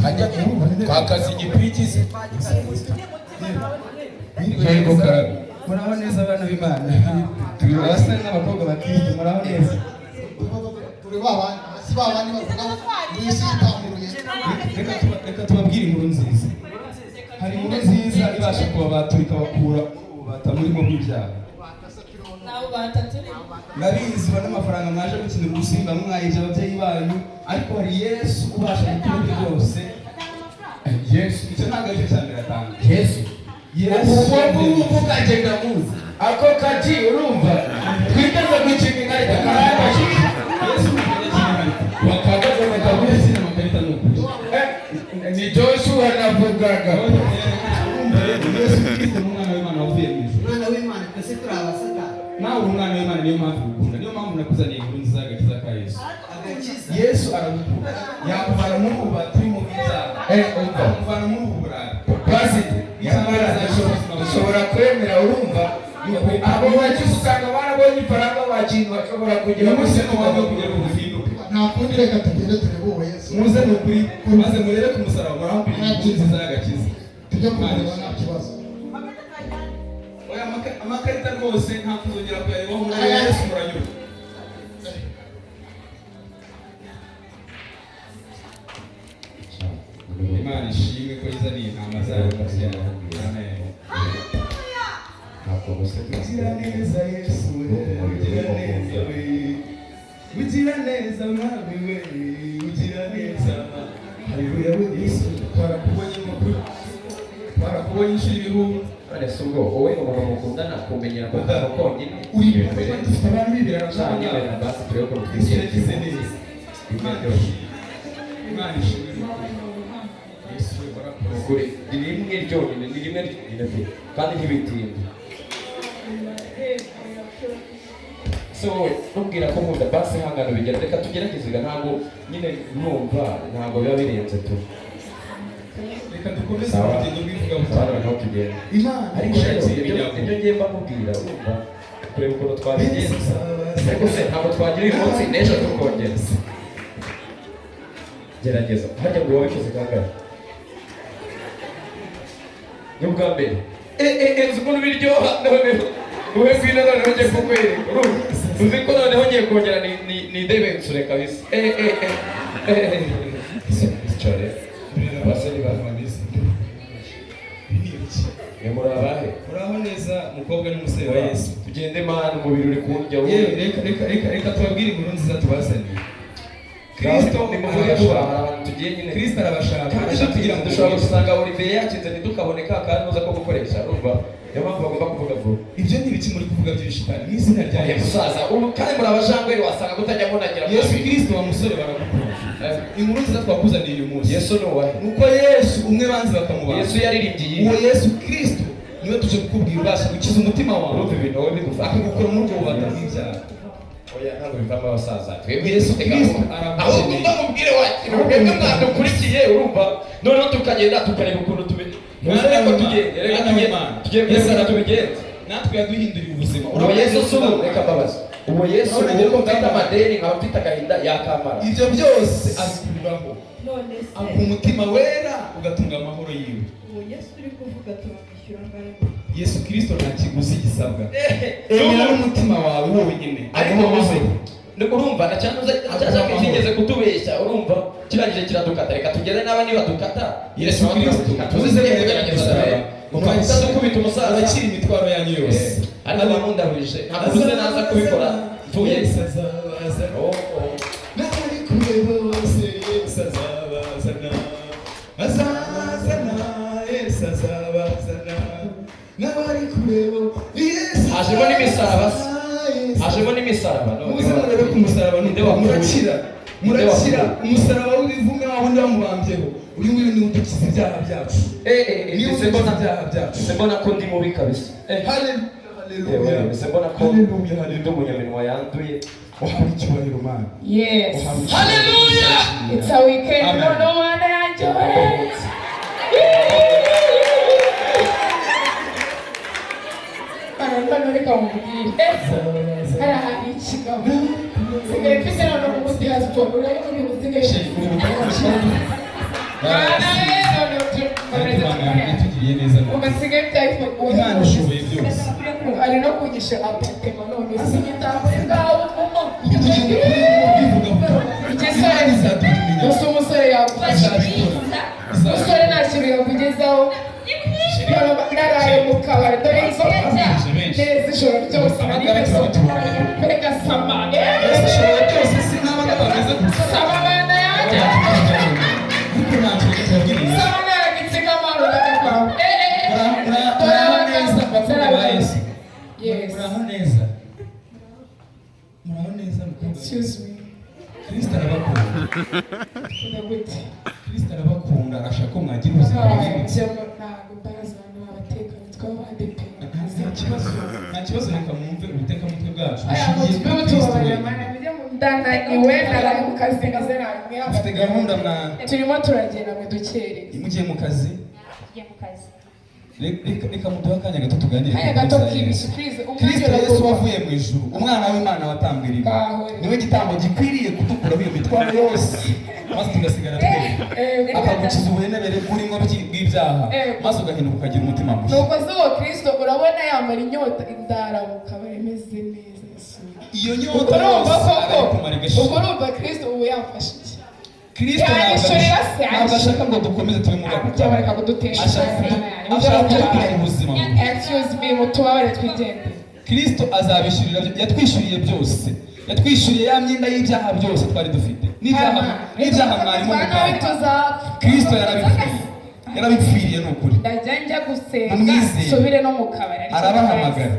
ajya kwakaza igipikisi muraho neza abana b'Imana turi abasore n'abakobwa bakirisitu muraho neza turi babandi bavuga mwisi itamuruye reka tubabwire inkuru nziza hari inkuru nziza ibasha kubabaturika bakura batamurimo bw'ibyaha ndabizi n'amafaranga mwaje gukinira urusimba mwayije ababyeyi banyu ariko hari Yesu ubasha gukora byose Yesu icyo ntabwo ari cyo cya mbere atanga Yesu ubu ukagenda muzi ako kaji urumva twiteze gukinga inkarita karakaji Yesu wakagaza makabuye sina makarita n'ukuri ni Joshua navugaga Yesu Kristo umwana w'Imana wavuye mu ijuru umwana w'Imana twese turi abasaka nawe umwana w'Imana niyo mpamvu ukunda niyo mpamvu nakuzaniye inkuru nziza agakiza ka Yesu Yesu aragukunda yakuvana mu bubata uri mu byaha akuvana mu burara basi ushobora kwemera urumva abo bakize usanga barabonye ifaranga bakintu bashobora kugira munsi n'uwanga kugira ngo uhinduke nta kundi reka tugende turebe uwo Yesu muze ni ukuri maze murebe ku musaraba murambira inkuru nziza y'agakiza tujye kumureba nta kibazo oya amakarita rwose nta kuzongera kuyarebaho muri Yesu muranyura Imana ishimwe ko izaniye intama zayo mubyara amen ugira neza Yesu ugira neza ugira neza mwami we ugira neza haleluya we Yesu twarakubonye mukuru twarakubonye inshuro ibihumbi arese ubwo wowe umuntu mukundana kumenyera ko konyine uri imbere dufite abantu bibiri cyane na basi turebe ko twigize neza Imana ishimwe kuri rimwe ryonyine ni rimwe ryonyine kandi ntibitinde so nubwira ko nkunda basi hangano bigera reka tugerageze ntabwo nyine numva ntabwo biba birenze tu reka dukomeze urugendo rw'ivugabutumwa aho tugenda Imana ariko ibyo ngiye mbamubwira urumva kureba ukuntu twabigenza ariko se ntabwo twagira uyu munsi n'ejo tukongera gerageza hajya ngo wabikoze kangahe n'ubwa mbere nzi ukuntu biryoha noneho wowe ngwino noneho ngiye kukwereka uzi ko noneho ngiye kongera ni idebensure kabisa icare abasore bavandisi murabahe muraho neza umukobwa n'umusore wa Yesu tugende mana umubiri uri kundya reka tubabwire inkuru nziza tubazaniye Kristo arabashaka kandi tugira ngo dushobora gusanga Olivier yakinze ntidukaboneka kandi uza ko gukoresha urumva niyo mpamvu bagomba kuvuga vuba ibyo ni ibiki muri kuvuga by'ibishitani n'izina rya Yesu musaza kandi muri abajangweri wasanga kutajya munagira Yesu Kristo wa musore baragukunda inkuru nziza twakuzaniye uyu munsi Yesu ni uwahe nuko Yesu umwe banze bakamubaza Yesu yaririmbye uwo Yesu Kristo niwe tuje kukubwira ubasha gukiza umutima wawe urumva ibintu wowe bigufasha akagukura muri ubwo bubata bw'ibyaha oya ntabwo bivamo abasaza twebwe Yesu Kristo ahubwo ndamubwire wacu mwebwe mwadukurikiye urumva noneho tukagenda tukareba ukuntu tubigenza natwe yaduhinduriye ubuzima uwo Yesu subu reka mbabaza uwo Yesu uko mfite amadeni nkaba mfite agahinda yakamara ibyo byose abikuraho aguha umutima wera ugatunga amahoro yiwe uwo Yesu uri kuvuga turamwishyura angana Yesu Kristo nta kiguzi gisabwa emera n'umutima wawe wonyine ariko urumva cyangwa kigeze kutubeshya urumva kirangije kiradukata reka tugere n'aba niba dukata Yesu Kristo tuzize kugerageza mukahita dukubita umusaza akiri imitwaro yanyu yose ariko bamundahurije ntabwo uze naza kubikora mvuye n'abari kure bose Yesu azabazana azazana Yesu azabazana n'abari kure Yesu hajemo n'imisaraba hajemo n'imisaraba muze murebe ku musaraba murakira umusaraba w'ibivumwe waho ndamubambyeho uyu nguyu ni udukiza ibyaha byacu ni udukiza ibyaha byacu mbona ko ndi mubi kabisa haleluya mbona ko ndi umunyaminwa yanduye uhawe icyubahiro Mana yes haleluya it's a weekend no one enjoy it Ariko reka umubwire hari ahantu ikigabo sigaye mfite noneho umunsi ya siporo urabona uri busigaye tugiriye neza ubasigaye byahise Imana ishoboye byose ari no kugisha apatema none singitambuye ngaho igisore gusa umusore yagufasha umusore nta kintu yakugezaho naraye mu kabari dore inzoga neza ijoro ryose mbega samana samana yanjye samana yaragitsika amaro n'agakwawe muraho neza excuse me Kristo arabakunda ndagute Kristo arabakunda arashaka ko mwagira ubuzima bwiza ntabwo mbaza abantu babatekanye tw'abadepe nta kibazo reka mwumve ubutekamutwe bwacu ndananiwe naraye mu kazi meze nabi afite gahunda turimo turagenda ngo dukerere mugiye mu kazi reka muduha akanya gato tuganire akanya gato kibisi please Kristo Yesu wavuye mu ijuru umwana w'Imana watambwe rimwe niwe gitambo gikwiriye kutukuraho iyo mitwaro yose maze tugasigara twese akagukiza ubuhenebere buri ngo bw'ibyaha maze ugahinduka ukagira umutima mushya nuko zuwo Kristo urabona yamara inyota indarabuka baremeze neza iyo nyota yose arayikumara igashira ubwo urumva Kristo ubu yamfashe iki Kristo ntabwo ashaka ngo dukomeze tube muri ako cyangwa kudutesha ashaka kuduha ubuzima excuse me mutubabare twigende Kristo azabishyurira yatwishyuriye byose yatwishyuriye ya myenda y'ibyaha byose twari dufite n'ibyaha mwarimu Kristo yarabipfiriye ni ukuri ndajya njya gusenga nsubire no mu kabari arabahamagara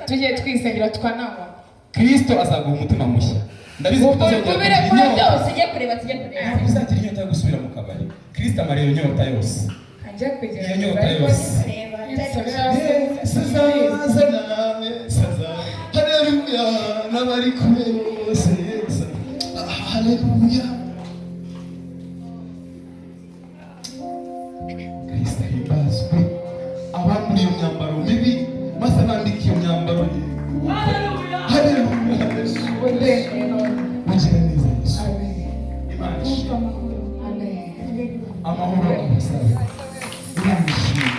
tugiye twisengera tukananywa Kristo azaguha umutima mushya ndabizi kubire kuri byose tujye kureba uzagira inyota yo gusubira mu kabari Kristo amara iyo nyota yose ajya kugera iyo nyota yose haleluya n'abari kumwe bose haleluya Kristo himbazwe abambura iyo myambaro mibi maze abandika iyo myambaro haleluya haleluya mugira neza Yesu Imana amahoro amusabe Imana ishimwe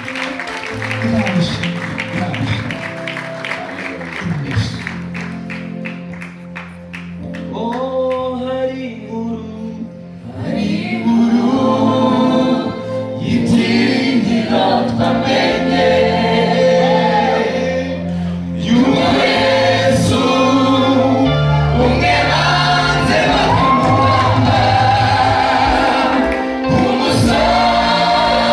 Imana ishimwe Imana ishimwe hari inkuru y'ibyiringiro twamenye y'uko Yesu umwe banze bakamubamba umusaraba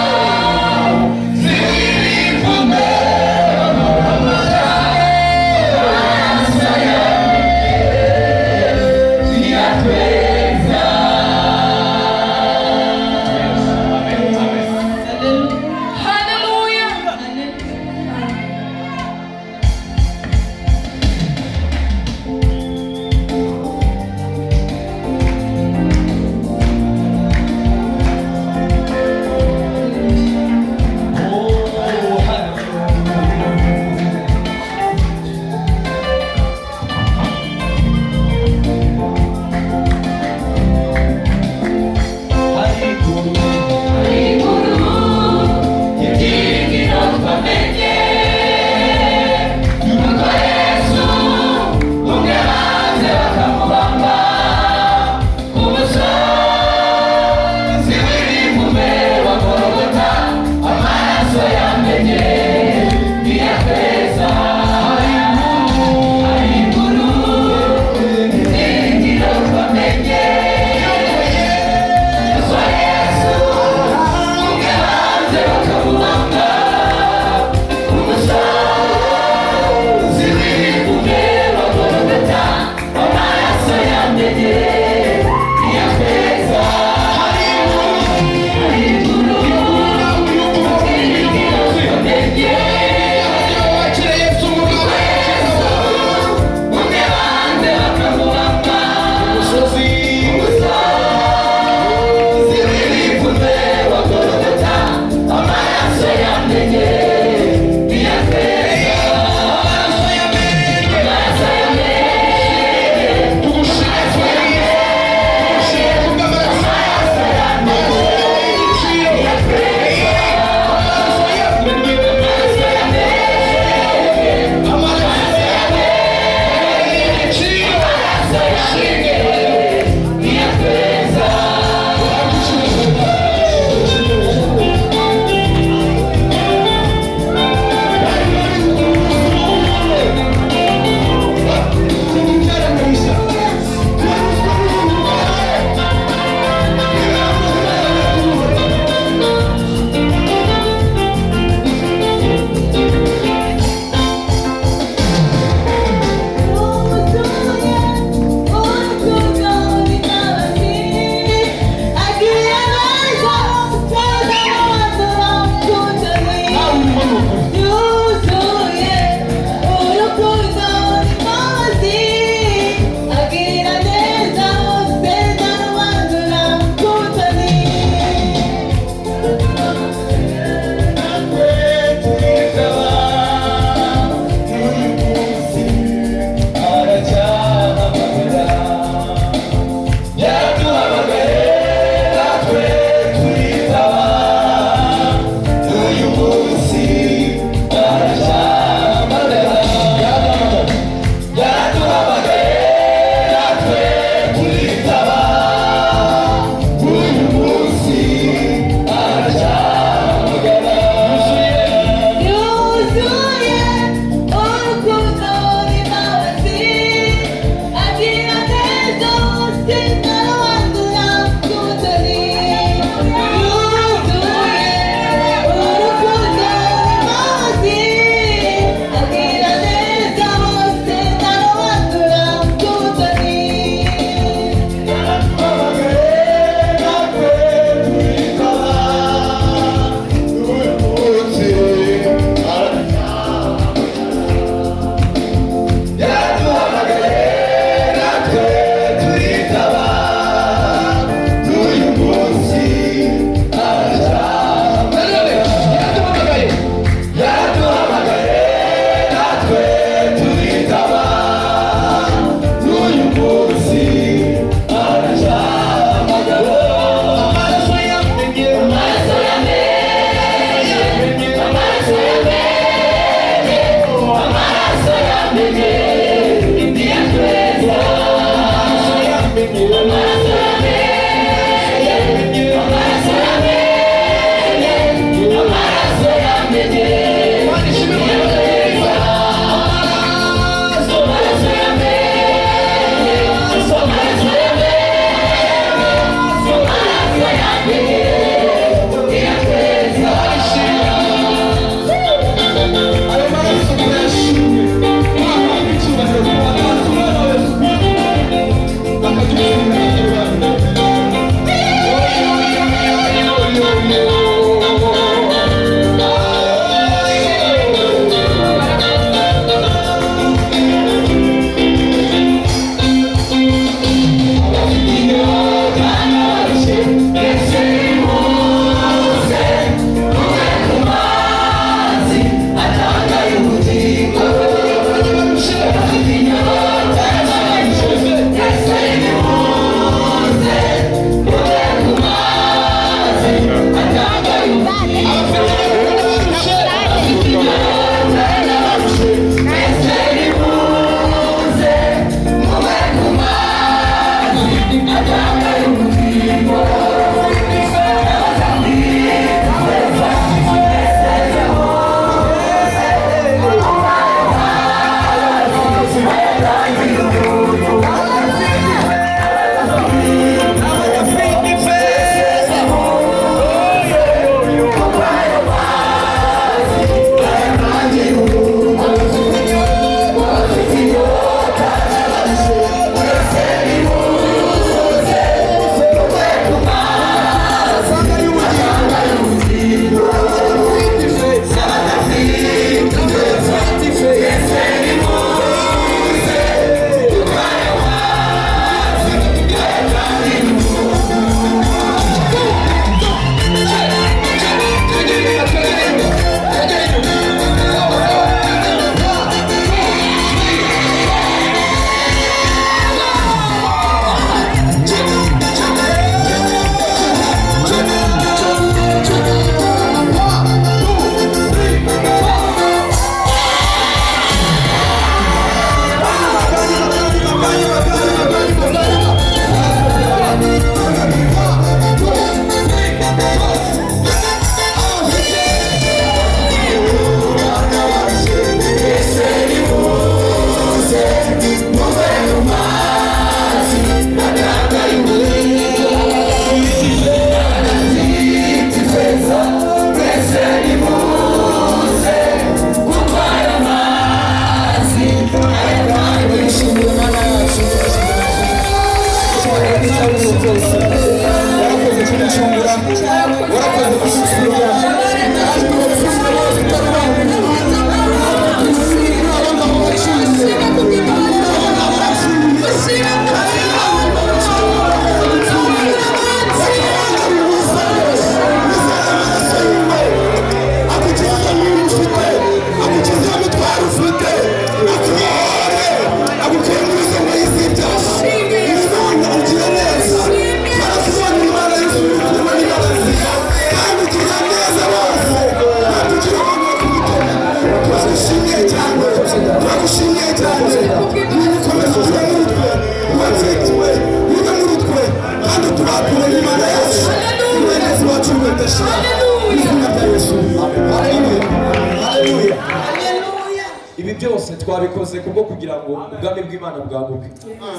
Ibi byose twabikoze kubwo kugira ngo ubwami bw'Imana bwaguke.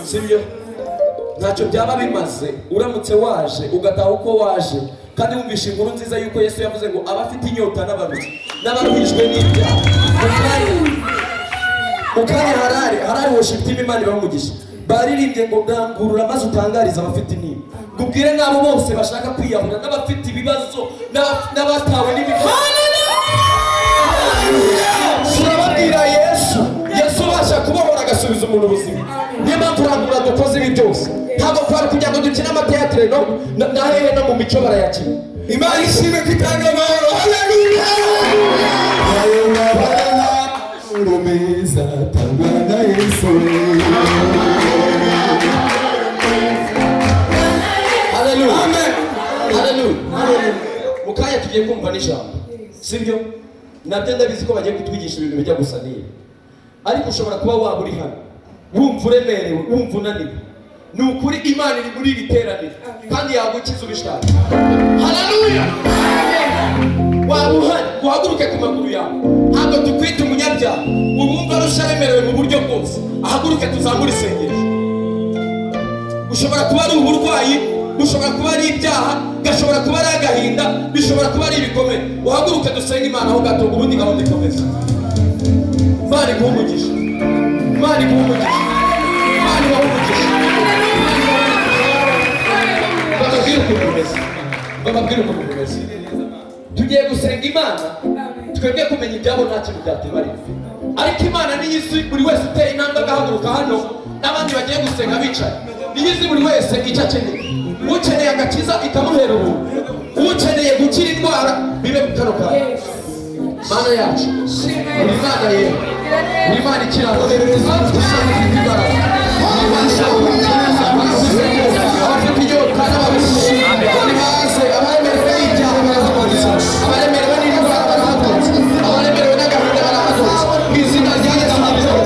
Sibyo? Ntacyo byaba bimaze uramutse waje ugataha uko waje kandi wumvisha inkuru nziza yuko Yesu yavuze ngo abafite inyota n'abarushye n'abaruhijwe n'ibyaha. Mukanya harari worship team Imana ibamugisha. Baririmbye ngo Rangurura maze utangariza abafite intimba. Gubwire n'abo bose bashaka kwiyahura n'abafite ibibazo n'abatawe n'ibibazo. Surababwira Yesu basha kubohora agasubiza umuntu ubuzima. Niyo mpamvu Rangurura dukoze ibi byose. Ntabwo twari kugira ngo dukine amateatire na hehe no mu mico barayakina. Imana ishimwe kwitanga amahoro. Haleluya. Rumeza tangana Yesu. Haleluya. Amen. Haleluya. Mukanya tugiye kumva n'ijambo. Sibyo? Nabyo ndabizi ko bagiye kutwigisha ibintu bijya gusa n'ibi. Ariko ushobora kuba waba uri hano wumva uremerewe, wumva unaniwe. ni ukuri Imana iri muri iri teraniro kandi yagukiza ubishaka. Haleluya. Waba uhari uhaguruke ku maguru yawe, ntabwo tukwita umunyabyaha, ubumva rusharemerewe mu buryo bwose, ahaguruke tuzamure isengesho. Ushobora kuba ari uburwayi, ushobora kuba ari ibyaha, gashobora kuba ari agahinda, bishobora kuba ari ibikomere. Uhaguruke dusenge Imana aho gato, ubundi gahunda ikomeze. Imana iguhe umugisha, Imana iguhe umugisha, Imana iguhe umugisha. Bababwire ukuntu bimeze, bababwire ukuntu bimeze. Tugiye gusenga Imana, twebwe kumenya ibyabo nta kintu byatubarira, ariko Imana niyo izi buri wese uteye intambwe agahaguruka hano n'abandi bagiye gusenga bicaye. Niyo izi buri wese icyo akeneye. Ukeneye agakiza ikamuhera ubuntu, ukeneye gukira indwara bibe mu kano kanya. Mana yacu uri Imana yera, uri Imana ikiranuka, usanga ufite imbaraga, abafite inyota n'ababisha baze, abaremerewe n'ibyaha barahagurutse, abaremerewe n'indwara barahagurutse, abaremerewe n'agahinda barahagurutse. Mu izina rya Yesu Kristo,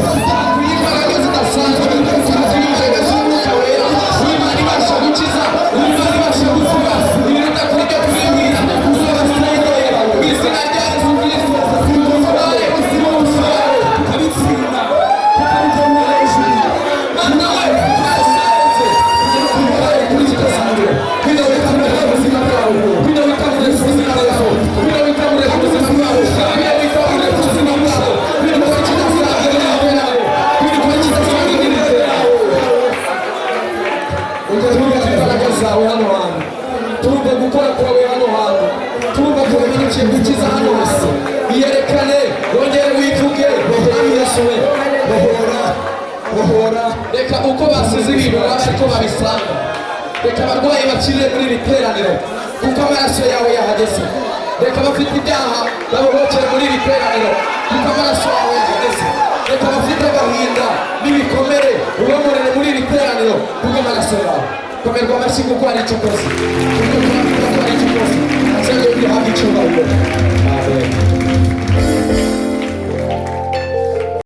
imbaraga zidasanzwe z'imbaraga z'Umwuka Wera, Imana ibasha gukiza, Imana ibasha kuvuga ibiruta kuri ibyo twibwira, uzabasengera mu izina rya Yesu Kristo. Ubutware abitsinda turumva gukora kwawe hano hantu, turumva kumenya ikintu gukiza hano hose. Iyerekane, wongere wivuge, Mwami Yesu we, bohora. Reka uko basize ibintu babe ariko babisanga. Reka abarwayi bakire muri iri teraniro kuko amaraso yawe yahageze. Reka abafite ibyaha babohokere muri iri teraniro kuko amaraso yawe yahageze. Reka abafite agahinda n'ibikomere ubamurere muri iri teraniro kuko amaraso yawe. Komerwa amashyi kuko hari icyo ukoze, kuko hari icyo ukoze.